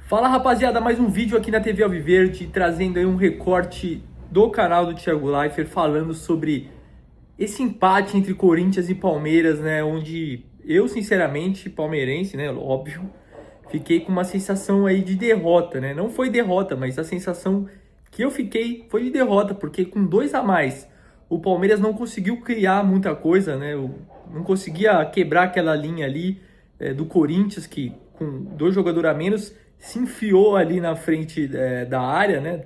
Fala rapaziada, mais um vídeo aqui na TV Alviverde, trazendo aí um recorte do canal do Thiago Leifert, falando sobre esse empate entre Corinthians e Palmeiras, né, onde eu sinceramente, palmeirense, né, óbvio, fiquei com uma sensação aí de derrota, né, não foi derrota, mas a sensação que eu fiquei foi de derrota, porque com 2 a mais, o Palmeiras não conseguiu criar muita coisa, né, não conseguia quebrar aquela linha ali do Corinthians, que com 2 jogadores a menos se enfiou ali na frente da área, né?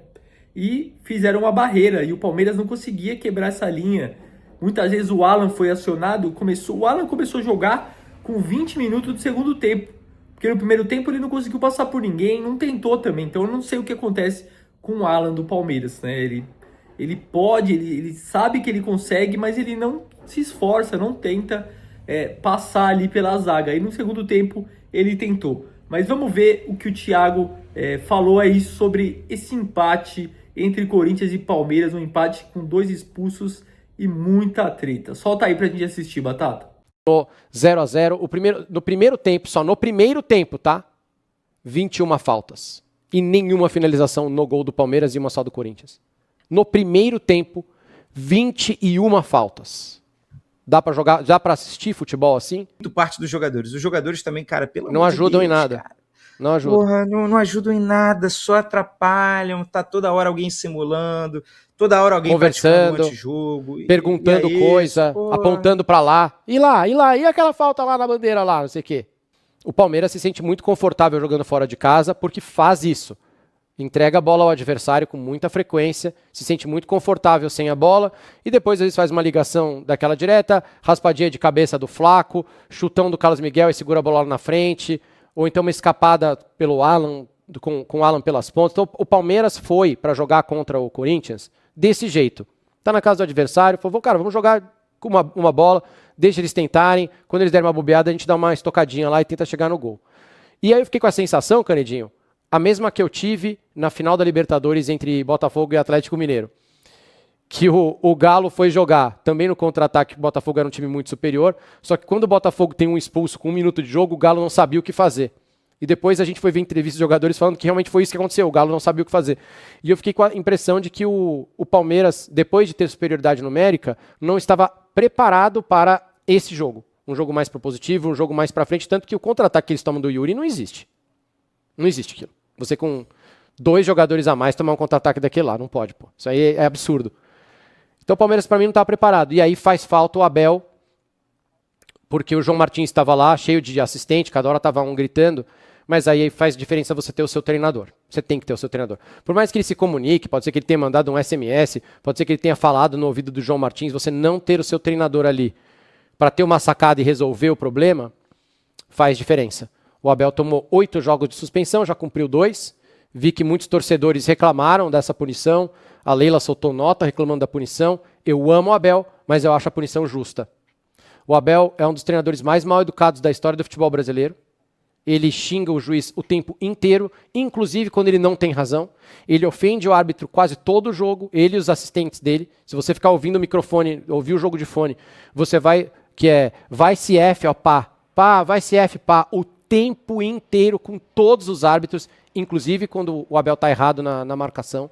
E fizeram uma barreira e o Palmeiras não conseguia quebrar essa linha. Muitas vezes o Alan foi acionado, o Alan começou a jogar com 20 minutos do segundo tempo, porque no primeiro tempo ele não conseguiu passar por ninguém, não tentou também. Então eu não sei o que acontece com o Alan do Palmeiras, né? Ele sabe que ele consegue, mas ele não se esforça, não tenta passar ali pela zaga. Aí no segundo tempo ele tentou. Mas vamos ver o que o Thiago falou aí sobre esse empate entre Corinthians e Palmeiras, um empate com 2 expulsos e muita treta. Solta aí pra gente assistir, Batata. 0-0, no primeiro tempo, só no primeiro tempo, tá? 21 faltas. E nenhuma finalização no gol do Palmeiras e uma só do Corinthians. No primeiro tempo, 21 faltas. Dá pra jogar, dá pra assistir futebol assim? Muito parte dos jogadores. Os jogadores também, cara, pelo não amor de ajudam Deus, em nada. Cara. Não ajudam. Porra, não ajudam em nada, só atrapalham, tá toda hora alguém simulando, toda hora alguém conversando, antijogo, perguntando coisa, apontando pra lá. E aquela falta lá na bandeira lá, não sei o quê. O Palmeiras se sente muito confortável jogando fora de casa porque faz isso. Entrega a bola ao adversário com muita frequência, se sente muito confortável sem a bola e depois às vezes faz uma ligação daquela direta, raspadinha de cabeça do Flaco, chutão do Carlos Miguel e segura a bola lá na frente, ou então uma escapada pelo Alan, com o Alan pelas pontas. Então o Palmeiras foi para jogar contra o Corinthians desse jeito. Tá na casa do adversário, falou, cara, vamos jogar com uma bola, deixa eles tentarem, quando eles derem uma bobeada a gente dá uma estocadinha lá e tenta chegar no gol. E aí eu fiquei com a sensação, Canedinho, a mesma que eu tive na final da Libertadores entre Botafogo e Atlético Mineiro. Que o Galo foi jogar também no contra-ataque, o Botafogo era um time muito superior, só que quando o Botafogo tem um expulso com 1 minuto de jogo, o Galo não sabia o que fazer. E depois a gente foi ver entrevistas de jogadores falando que realmente foi isso que aconteceu, o Galo não sabia o que fazer. E eu fiquei com a impressão de que o Palmeiras, depois de ter superioridade numérica, não estava preparado para esse jogo. Um jogo mais propositivo, um jogo mais para frente, tanto que o contra-ataque que eles tomam do Yuri não existe. Não existe aquilo. Você com 2 jogadores a mais tomar um contra-ataque daquele lá. Não pode, pô. Isso aí é absurdo. Então o Palmeiras para mim não estava preparado. E aí faz falta o Abel, porque o João Martins estava lá, cheio de assistente, cada hora estava um gritando, mas aí faz diferença você ter o seu treinador. Você tem que ter o seu treinador. Por mais que ele se comunique, pode ser que ele tenha mandado um SMS, pode ser que ele tenha falado no ouvido do João Martins, você não ter o seu treinador ali para ter uma sacada e resolver o problema, faz diferença. O Abel tomou 8 jogos de suspensão, já cumpriu 2. Vi que muitos torcedores reclamaram dessa punição. A Leila soltou nota reclamando da punição. Eu amo o Abel, mas eu acho a punição justa. O Abel é um dos treinadores mais mal educados da história do futebol brasileiro. Ele xinga o juiz o tempo inteiro, inclusive quando ele não tem razão. Ele ofende o árbitro quase todo o jogo, ele e os assistentes dele. Se você ficar ouvindo o microfone, ouvir o jogo de fone, você vai se F, ó, pá, vai se F, pá, o tempo inteiro com todos os árbitros, inclusive quando o Abel tá errado na marcação.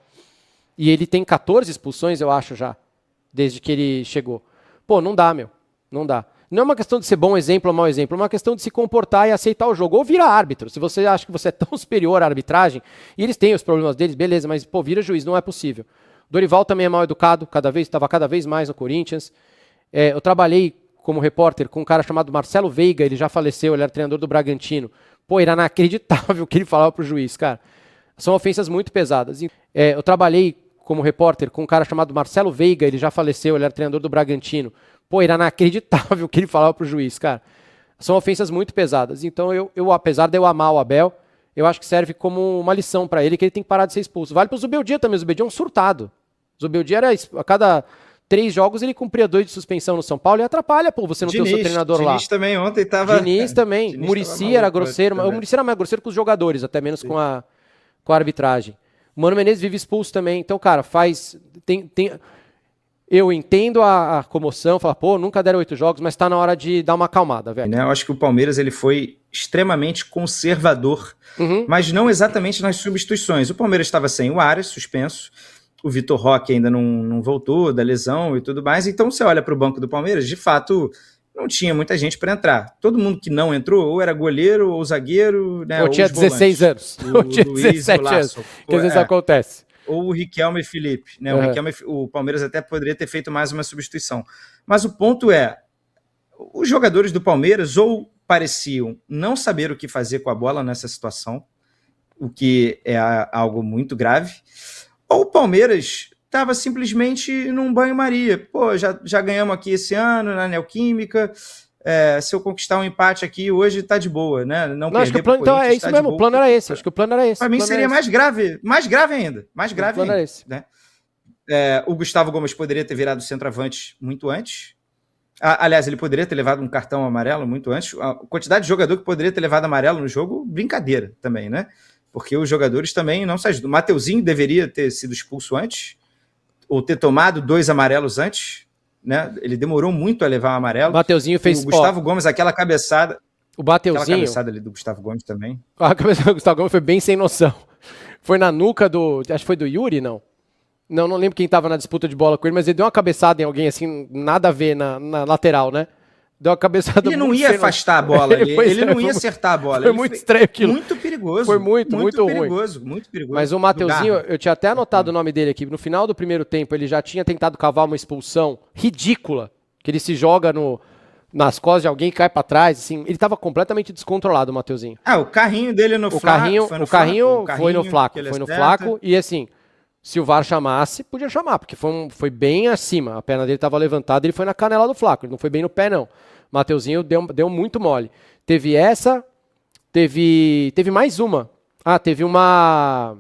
E ele tem 14 expulsões, eu acho, já, desde que ele chegou. Pô, não dá, meu. Não dá. Não é uma questão de ser bom exemplo ou mau exemplo, é uma questão de se comportar e aceitar o jogo. Ou vira árbitro. Se você acha que você é tão superior à arbitragem, e eles têm os problemas deles, beleza, mas, pô, vira juiz, não é possível. Dorival também é mal educado, estava cada vez mais no Corinthians. Eu trabalhei como repórter com um cara chamado Marcelo Veiga, ele já faleceu, ele era treinador do Bragantino. Pô, era inacreditável o que ele falava pro juiz, cara. São ofensas muito pesadas. Eu trabalhei como repórter com um cara chamado Marcelo Veiga, ele já faleceu, ele era treinador do Bragantino. Pô, era inacreditável o que ele falava pro juiz, cara. São ofensas muito pesadas. Então, eu apesar de eu amar o Abel, eu acho que serve como uma lição para ele, que ele tem que parar de ser expulso. Vale pro Zubeldia também, o Zubeldia é um surtado. O Zubeldia era, a cada 3 jogos ele cumpria 2 de suspensão no São Paulo e atrapalha, pô, você não ter o seu treinador lá. Diniz também ontem tava... Diniz também. Muricy era grosseiro, o Muricy era mais grosseiro com os jogadores, até menos com a arbitragem. O Mano Menezes vive expulso também. Então, cara, Eu entendo a comoção, falar, pô, nunca deram 8 jogos, mas tá na hora de dar uma acalmada, velho. Eu acho que o Palmeiras ele foi extremamente conservador, mas não exatamente nas substituições. O Palmeiras estava sem o Aras, suspenso, o Vitor Roque ainda não voltou da lesão e tudo mais, então você olha para o banco do Palmeiras, de fato, não tinha muita gente para entrar. Todo mundo que não entrou, ou era goleiro, ou zagueiro, né? Ou tinha 16 anos, ou tinha 17 anos, que às vezes acontece. Ou o Riquelme e Felipe, né? O Palmeiras até poderia ter feito mais uma substituição. Mas o ponto é, os jogadores do Palmeiras ou pareciam não saber o que fazer com a bola nessa situação, o que é algo muito grave, ou o Palmeiras estava simplesmente num banho-maria. Pô, já ganhamos aqui esse ano na Neoquímica, se eu conquistar um empate aqui hoje tá de boa, né? Não acho que o plano, então é isso mesmo, o plano era esse. Acho que o plano era esse. Para mim seria mais grave ainda. Mais grave ainda. Esse. Né? O Gustavo Gomes poderia ter virado centroavante muito antes. Aliás, ele poderia ter levado um cartão amarelo muito antes. A quantidade de jogador que poderia ter levado amarelo no jogo, brincadeira também, né? Porque os jogadores também não se ajudam. O Mateuzinho deveria ter sido expulso antes, ou ter tomado 2 amarelos antes. Né? Ele demorou muito a levar o amarelo. O Mateuzinho fez... O Gustavo Gomes, aquela cabeçada... O Mateuzinho... Aquela cabeçada ali do Gustavo Gomes também. A cabeçada do Gustavo Gomes foi bem sem noção. Foi na nuca do... Acho que foi do Yuri, não? Não lembro quem tava na disputa de bola com ele, mas ele deu uma cabeçada em alguém, assim, nada a ver na lateral, né? Deu uma cabeçada... Ele não ia afastar a bola ali. Ele não ia acertar a bola. Foi muito estranho aquilo. Muito perigoso. Foi muito perigoso, ruim. Muito perigoso. Mas o Mateuzinho, eu tinha até anotado o nome dele aqui. No final do primeiro tempo, ele já tinha tentado cavar uma expulsão ridícula, que ele se joga nas costas de alguém e cai pra trás, assim, ele tava completamente descontrolado, o Mateuzinho. O carrinho dele no Flaco. O carrinho foi no Flaco, e assim, se o VAR chamasse, podia chamar, porque foi bem acima, a perna dele tava levantada, ele foi na canela do Flaco, ele não foi bem no pé, não. O Mateuzinho deu muito mole. Teve essa, teve mais uma. Teve uma...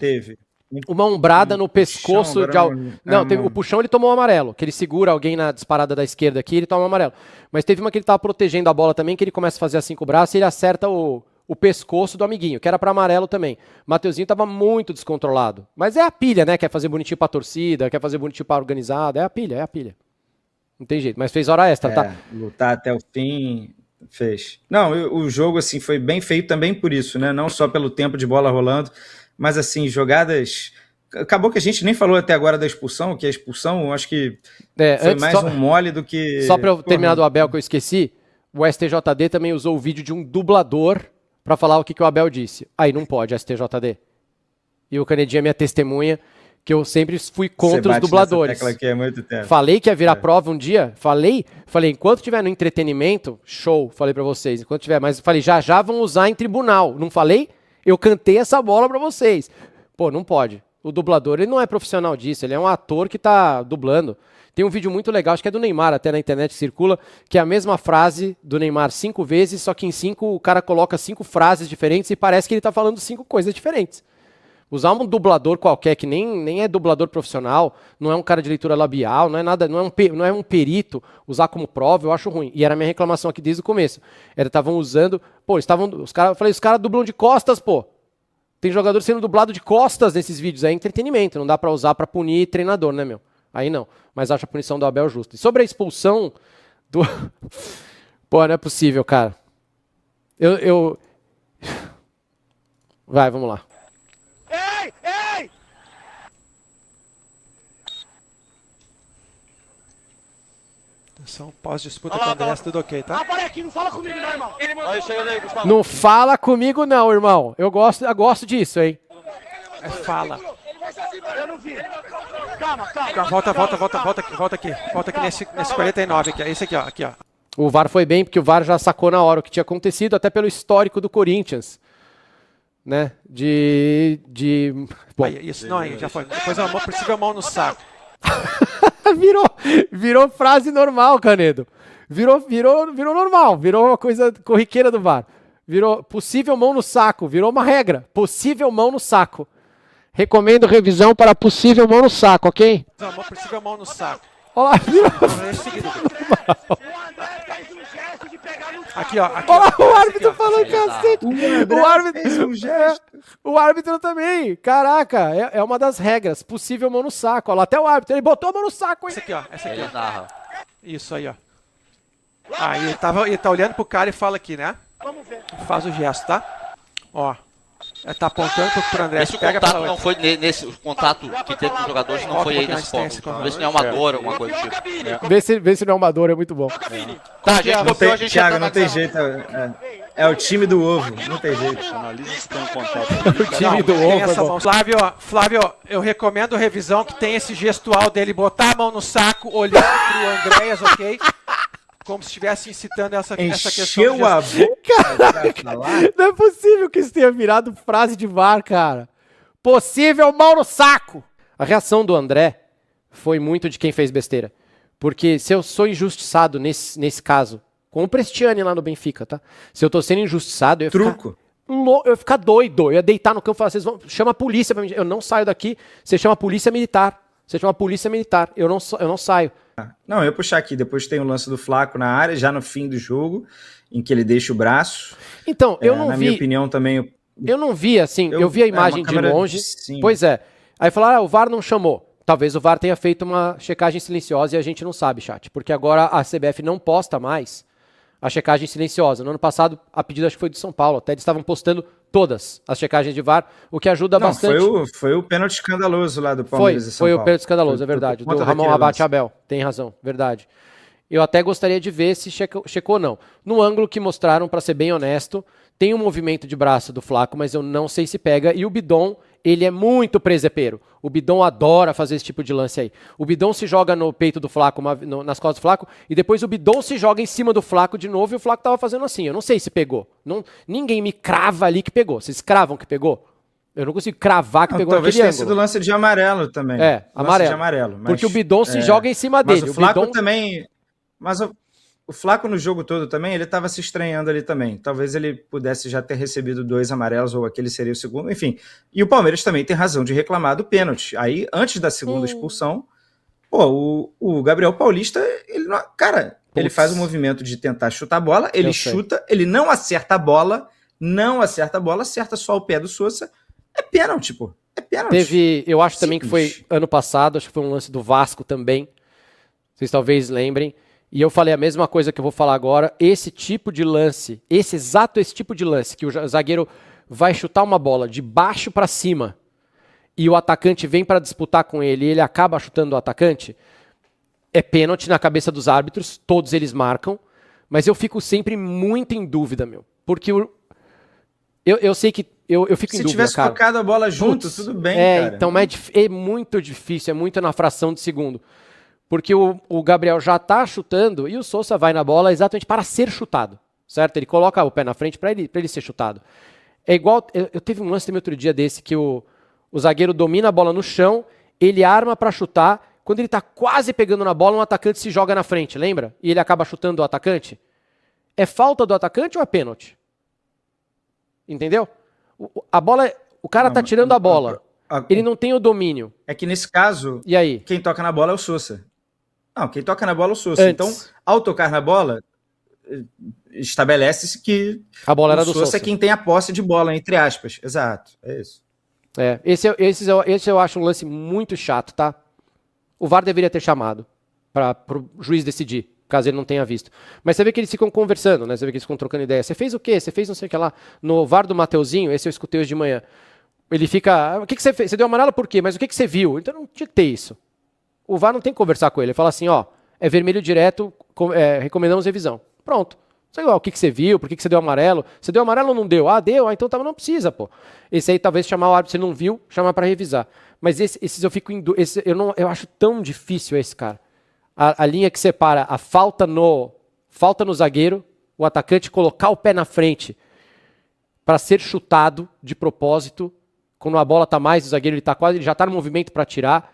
Uma ombrada no pescoço de alguém. Não, o puxão ele tomou um amarelo, que ele segura alguém na disparada da esquerda aqui, ele toma um amarelo. Mas teve uma que ele tava protegendo a bola também, que ele começa a fazer assim com o braço e ele acerta o pescoço do amiguinho, que era pra amarelo também. O Mateuzinho tava muito descontrolado. Mas é a pilha, né? Quer fazer bonitinho pra torcida, quer fazer bonitinho pra organizada. É a pilha. Não tem jeito, mas fez hora extra, tá? Lutar até o fim, fez. Não, o jogo assim foi bem feito também por isso, né? Não só pelo tempo de bola rolando, mas assim, jogadas... Acabou que a gente nem falou até agora da expulsão, que a expulsão, acho que foi mais um mole do que... Só para eu terminar do Abel, que eu esqueci, o STJD também usou o vídeo de um dublador para falar o que o Abel disse. Aí não pode, STJD. E o Canedinho é minha testemunha, que eu sempre fui contra os dubladores. Aqui é muito tempo. Falei que ia virar prova um dia, falei, enquanto tiver no entretenimento, show, falei para vocês, enquanto tiver, mas falei, já vão usar em tribunal, não falei? Eu cantei essa bola pra vocês. Pô, não pode. O dublador, ele não é profissional disso, ele é um ator que tá dublando. Tem um vídeo muito legal, acho que é do Neymar, até na internet circula, que é a mesma frase do Neymar 5 vezes, só que em 5 o cara coloca 5 frases diferentes e parece que ele tá falando 5 coisas diferentes. Usar um dublador qualquer, que nem é dublador profissional, não é um cara de leitura labial, não é nada, não é um perito, usar como prova, eu acho ruim. E era a minha reclamação aqui desde o começo. Estavam usando, os caras dublam de costas, pô. Tem jogador sendo dublado de costas nesses vídeos, é entretenimento, não dá pra usar pra punir treinador, né, meu? Aí não, mas acho a punição do Abel justa. E sobre a expulsão do... Pô, não é possível, cara. Vai, vamos lá. Ei! Atenção, pós-disputa com o Andrés, tudo ok, tá? Aqui, não fala comigo não, irmão. Aí, chega daí, Gustavo. Não fala comigo não, irmão. Eu gosto disso, hein? Fala. Eu não vi. Calma. Volta aqui nesse 49 aqui, esse aqui, ó. O VAR foi bem, porque o VAR já sacou na hora o que tinha acontecido, até pelo histórico do Corinthians. Né? Bom. Aí, isso não, aí, já foi. Depois uma possível mão no saco. virou frase normal, Canedo. Virou normal, virou uma coisa corriqueira do VAR. Virou possível mão no saco, virou uma regra. Possível mão no saco. Recomendo revisão para possível mão no saco, ok? Uma possível mão no saco. Olha lá, virou. O André fez um gesto de pegar no Aqui, ó. Aqui, Olha lá, ó. o Esse árbitro aqui, ó. falando cacete. O árbitro fez um gesto. O árbitro também. Caraca, é uma das regras. Possível mão no saco. Olha lá, até o árbitro. Ele botou a mão no saco, hein? Esse aqui, ó. Esse aqui, Ele ó. narra. Isso aí, ó. Aí ele tá olhando pro cara e fala aqui, né? Vamos ver. Faz o gesto, tá? Ó. Ele tá apontando pro André. Esse Pega contato pra não foi nesse. O contato que teve com os jogadores não Volta foi um aí pouquinho nesse antes, tem ponto. esse Vê se não é uma dor, alguma coisa do tipo. Vê se não é uma dor, é muito bom. Tá, a gente Não copiou, tem, a gente já Thiago, tá não tem analisando. jeito. É o time do ovo, não tem jeito. Analisa se tem um contato. O time do Tem ovo é essa bom. mão. Flávio, eu recomendo revisão que tem esse gestual dele botar a mão no saco, olhando pro Andréas, ok? Como se estivesse incitando essa questão. Encheu do a gesto. boca pra falar. Não é possível que isso tenha virado frase de VAR, cara. Possível mão no saco. A reação do André foi muito de quem fez besteira. Porque se eu sou injustiçado nesse caso, com o Prestiani lá no Benfica, tá? Se eu tô sendo injustiçado, eu ia Truco. eu ia ficar doido. Eu ia deitar no campo e falar, vocês vão, chama a polícia pra mim. Eu não saio daqui, você chama a polícia militar. Você chama a polícia militar. Eu não saio. Não, eu ia puxar aqui. Depois tem o lance do Flaco na área, já no fim do jogo, em que ele deixa o braço. Então, eu não na vi. minha opinião também. Eu não vi, assim, eu vi a imagem uma de câmera longe. de cima. Pois é. Aí falaram, o VAR não chamou. Talvez o VAR tenha feito uma checagem silenciosa e a gente não sabe, chat. Porque agora a CBF não posta mais a checagem silenciosa. No ano passado, a pedido acho que foi do São Paulo. Até eles estavam postando todas as checagens de VAR, o que ajuda Não, bastante. foi o pênalti escandaloso lá do Palmeiras e São Foi Paulo. o pênalti escandaloso, Foi é verdade. por conta Do Ramon daquele Abate lance. Abel. Tem razão, verdade. Eu até gostaria de ver se checou ou não. No ângulo que mostraram, pra ser bem honesto, tem um movimento de braço do Flaco, mas eu não sei se pega. E o Bidon, ele é muito presepeiro. O Bidon adora fazer esse tipo de lance aí. O Bidon se joga no peito do Flaco, nas costas do Flaco, e depois o Bidon se joga em cima do Flaco de novo, e o Flaco tava fazendo assim. Eu não sei se pegou. Ninguém me crava ali que pegou. Vocês cravam que pegou? Eu não consigo cravar que pegou Talvez naquele tenha ângulo. sido lance de amarelo também. É, Lance amarelo. de amarelo. Porque o Bidon se joga em cima Mas dele. o Flaco Bidon... também... Mas o Flaco no jogo todo também, ele estava se estranhando ali também. Talvez ele pudesse já ter recebido 2 amarelos, ou aquele seria o segundo, enfim. E o Palmeiras também tem razão de reclamar do pênalti. Aí, antes da segunda expulsão, pô, o Gabriel Paulista, ele não... Cara, ele faz o movimento de tentar chutar a bola, ele chuta, ele não acerta a bola, acerta só o pé do Sousa. É pênalti, pô. É pênalti. Eu acho também que foi ano passado, acho que foi um lance do Vasco também. Vocês talvez lembrem. E eu falei a mesma coisa que eu vou falar agora. Esse tipo de lance, esse tipo de lance, que o zagueiro vai chutar uma bola de baixo para cima e o atacante vem para disputar com ele e ele acaba chutando o atacante, é pênalti na cabeça dos árbitros, todos eles marcam, mas eu fico sempre muito em dúvida, meu. Porque eu sei que eu fico em dúvida, Se tivesse cara. tocado a bola junto, Putz, tudo bem, cara. Então é muito difícil, é muito na fração de segundo. Porque o Gabriel já tá chutando e o Sousa vai na bola exatamente para ser chutado, certo? Ele coloca o pé na frente para ele ser chutado. É igual, eu teve um lance também outro dia desse que o zagueiro domina a bola no chão, ele arma para chutar, quando ele tá quase pegando na bola, um atacante se joga na frente, lembra? E ele acaba chutando o atacante. É falta do atacante ou é pênalti? Entendeu? A bola, o cara tá tirando a bola, ele não tem o domínio. É que nesse caso, E aí? quem toca na bola é o Sousa. Não, quem toca na bola é o Sousa. Antes. Então, ao tocar na bola, estabelece-se que A bola era o do Sousa Sousa. é ququem tem a posse de bola, entre aspas. Exato, é isso. Esse eu acho um lance muito chato, tá? O VAR deveria ter chamado para o juiz decidir, caso ele não tenha visto. Mas você vê que eles ficam conversando, né? Você vê que eles ficam trocando ideia. Você fez o quê? Você fez não sei o que lá. No VAR do Mateuzinho, esse eu escutei hoje de manhã. Ele fica... O que você fez? Você deu amarelo por quê? Mas o que você viu? Então não tinha que ter isso. O VAR não tem que conversar com ele. Ele fala assim, ó, é vermelho direto, recomendamos revisão. Pronto. Sei lá, o que você viu, por que você deu amarelo? Você deu amarelo ou não deu? Ah, deu, então não precisa, pô. Esse aí talvez chamar o árbitro, se ele não viu, chamar para revisar. Mas esses eu fico eu acho tão difícil esse, cara. A linha que separa a falta no zagueiro, o atacante colocar o pé na frente para ser chutado de propósito, quando a bola tá mais, o zagueiro ele já tá no movimento para tirar,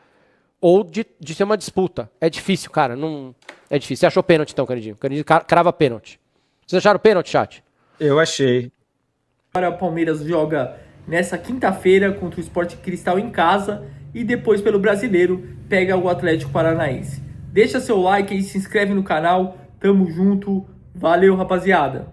ou de ser uma disputa. É difícil, cara. Não, é difícil. Você achou pênalti então, Canidinho? Canidinho crava pênalti. Vocês acharam pênalti, chat? Eu achei. Agora o Palmeiras joga nessa quinta-feira contra o Sport Cristal em casa e depois pelo Brasileiro pega o Atlético Paranaense. Deixa seu like aí, se inscreve no canal, tamo junto, Valeu, rapaziada.